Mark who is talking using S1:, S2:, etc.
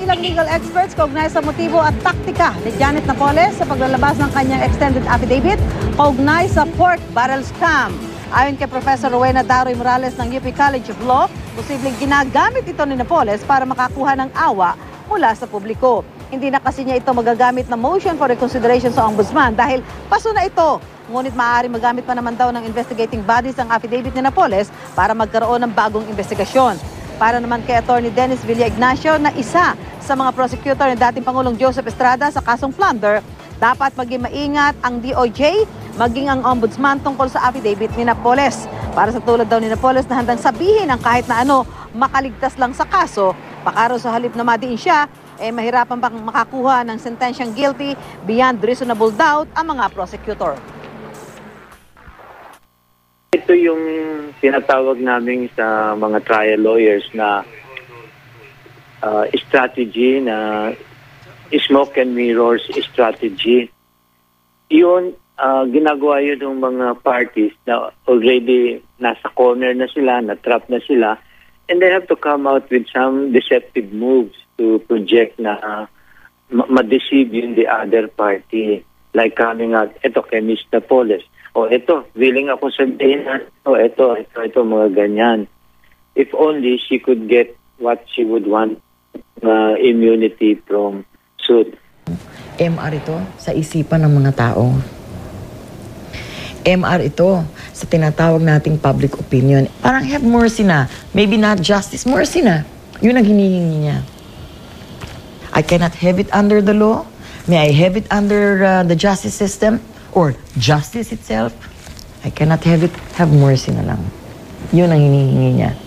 S1: ilang legal experts kaugnay sa motibo at taktika ni Janet Napoles sa paglalabas ng kanyang extended affidavit kaugnay sa pork barrel scam. Ayon kay Professor Rowena Daroy Morales ng UP College of Law, posibleng ginagamit ito ni Napoles para makakuha ng awa mula sa publiko. Hindi na kasi niya ito magagamit na motion for reconsideration sa ombudsman dahil paso na ito. Ngunit maaari magamit pa naman daw ng investigating bodies ang affidavit ni Napoles para magkaroon ng bagong investigasyon. Para naman kay Attorney Dennis Villa Ignacio na isa sa mga prosecutor ni dating Pangulong Joseph Estrada sa kasong plunder, dapat maging maingat ang DOJ maging ang ombudsman tungkol sa affidavit ni Napoles. Para sa tulad daw ni Napoles na handang sabihin ang kahit na ano makaligtas lang sa kaso, pakaro sa halip na madiin siya, mahirapan bang makakuha ng sentensyang guilty beyond reasonable doubt ang mga prosecutor.
S2: Ito yung tinatawag namin sa mga trial lawyers na strategy, na smoke and mirrors strategy. Yun, ginagawa yun ng mga parties na already nasa corner na sila, na-trap na sila, and they have to come out with some deceptive moves to project na ma-deceive yung the other party. Like coming out, ito kay Ms. Napoles. O ito, willing ako sabihin na ito, mga ganyan. If only she could get what she would want, immunity from suit.
S3: MR ito sa isipan ng mga tao. MR ito sa tinatawag nating public opinion. Parang have mercy na. Maybe not justice, mercy na. Yun ang hinihingi niya. I cannot have it under the law. May I have it under the justice system? Or justice itself, I cannot have it, have mercy na lang. Yun ang hinihingi niya.